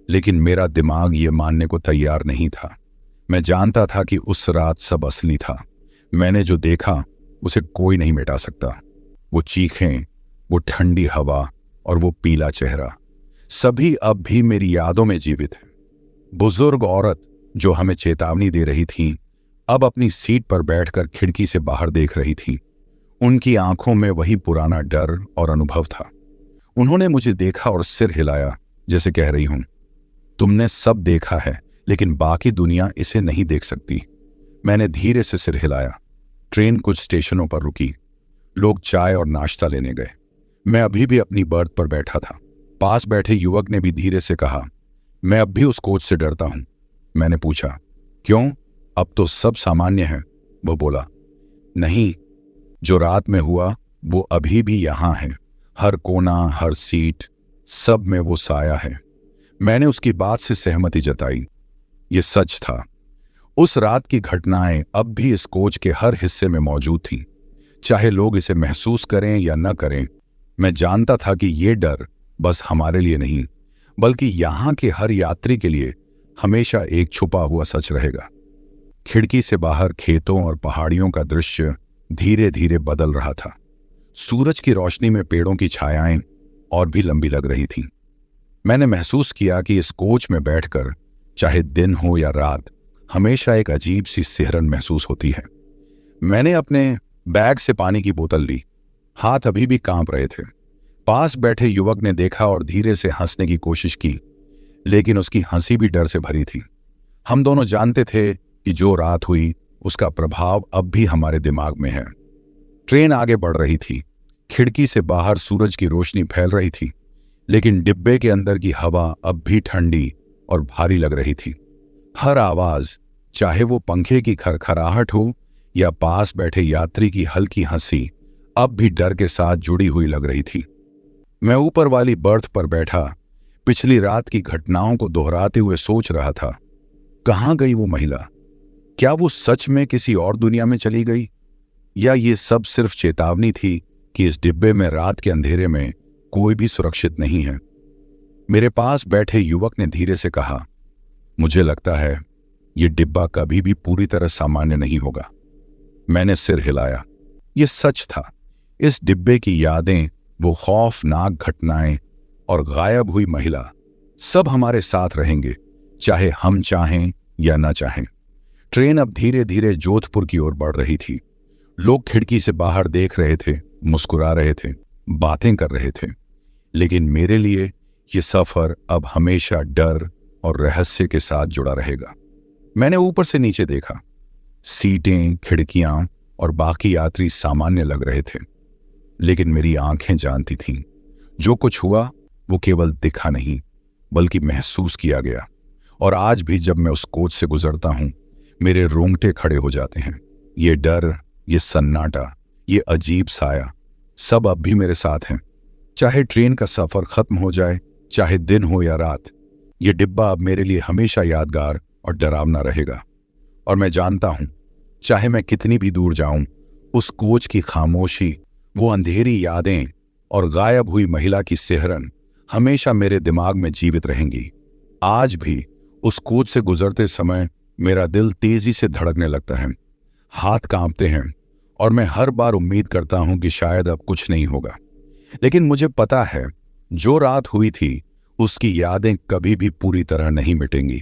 लेकिन मेरा दिमाग ये मानने को तैयार नहीं था। मैं जानता था कि उस रात सब असली था। मैंने जो देखा उसे कोई नहीं मिटा सकता। वो चीखें, वो ठंडी हवा और वो पीला चेहरा, सभी अब भी मेरी यादों में जीवित हैं। बुजुर्ग औरत जो हमें चेतावनी दे रही थी, अब अपनी सीट पर बैठकर खिड़की से बाहर देख रही थी। उनकी आंखों में वही पुराना डर और अनुभव था। उन्होंने मुझे देखा और सिर हिलाया, जैसे कह रही हूं, तुमने सब देखा है, लेकिन बाकी दुनिया इसे नहीं देख सकती। मैंने धीरे से सिर हिलाया। ट्रेन कुछ स्टेशनों पर रुकी। लोग चाय और नाश्ता लेने गए। मैं अभी भी अपनी बर्थ पर बैठा था। पास बैठे युवक ने भी धीरे से कहा, मैं अब भी उस कोच से डरता हूं। मैंने पूछा, क्यों? अब तो सब सामान्य है। वो बोला, नहीं, जो रात में हुआ वो अभी भी यहां है। हर कोना, हर सीट, सब में वो साया है। मैंने उसकी बात से सहमति जताई। ये सच था। उस रात की घटनाएं अब भी इस कोच के हर हिस्से में मौजूद थीं। चाहे लोग इसे महसूस करें या न करें, मैं जानता था कि ये डर बस हमारे लिए नहीं, बल्कि यहां के हर यात्री के लिए हमेशा एक छुपा हुआ सच रहेगा। खिड़की से बाहर खेतों और पहाड़ियों का दृश्य धीरे धीरे बदल रहा था। सूरज की रोशनी में पेड़ों की छायाएं और भी लंबी लग रही थी। मैंने महसूस किया कि इस कोच में बैठकर, चाहे दिन हो या रात, हमेशा एक अजीब सी सिहरन महसूस होती है। मैंने अपने बैग से पानी की बोतल ली। हाथ अभी भी कांप रहे थे। पास बैठे युवक ने देखा और धीरे से हंसने की कोशिश की, लेकिन उसकी हंसी भी डर से भरी थी। हम दोनों जानते थे कि जो रात हुई उसका प्रभाव अब भी हमारे दिमाग में है। ट्रेन आगे बढ़ रही थी। खिड़की से बाहर सूरज की रोशनी फैल रही थी, लेकिन डिब्बे के अंदर की हवा अब भी ठंडी और भारी लग रही थी। हर आवाज, चाहे वो पंखे की खरखराहट हो या पास बैठे यात्री की हल्की हंसी, अब भी डर के साथ जुड़ी हुई लग रही थी। मैं ऊपर वाली बर्थ पर बैठा पिछली रात की घटनाओं को दोहराते हुए सोच रहा था। कहाँ गई वो महिला? क्या वो सच में किसी और दुनिया में चली गई, या ये सब सिर्फ चेतावनी थी कि इस डिब्बे में रात के अंधेरे में कोई भी सुरक्षित नहीं है? मेरे पास बैठे युवक ने धीरे से कहा, मुझे लगता है ये डिब्बा कभी भी पूरी तरह सामान्य नहीं होगा। मैंने सिर हिलाया। ये सच था। इस डिब्बे की यादें, वो खौफनाक घटनाएं और गायब हुई महिला, सब हमारे साथ रहेंगे, चाहे हम चाहें या ना चाहें। ट्रेन अब धीरे धीरे जोधपुर की ओर बढ़ रही थी। लोग खिड़की से बाहर देख रहे थे, मुस्कुरा रहे थे, बातें कर रहे थे। लेकिन मेरे लिए ये सफर अब हमेशा डर और रहस्य के साथ जुड़ा रहेगा। मैंने ऊपर से नीचे देखा। सीटें, खिड़कियां और बाकी यात्री सामान्य लग रहे थे, लेकिन मेरी आंखें जानती थीं। जो कुछ हुआ वो केवल दिखा नहीं, बल्कि महसूस किया गया। और आज भी जब मैं उस कोच से गुजरता हूं, मेरे रोंगटे खड़े हो जाते हैं। ये डर, ये सन्नाटा, ये अजीब साया, सब अब भी मेरे साथ हैं। चाहे ट्रेन का सफर खत्म हो जाए, चाहे दिन हो या रात, ये डिब्बा अब मेरे लिए हमेशा यादगार और डरावना रहेगा। और मैं जानता हूं, चाहे मैं कितनी भी दूर जाऊं, उस कोच की खामोशी, वो अंधेरी यादें और गायब हुई महिला की सिहरन हमेशा मेरे दिमाग में जीवित रहेंगी। आज भी उस कोच से गुजरते समय मेरा दिल तेजी से धड़कने लगता है, हाथ कांपते हैं, और मैं हर बार उम्मीद करता हूं कि शायद अब कुछ नहीं होगा। लेकिन मुझे पता है, जो रात हुई थी उसकी यादें कभी भी पूरी तरह नहीं मिटेंगी।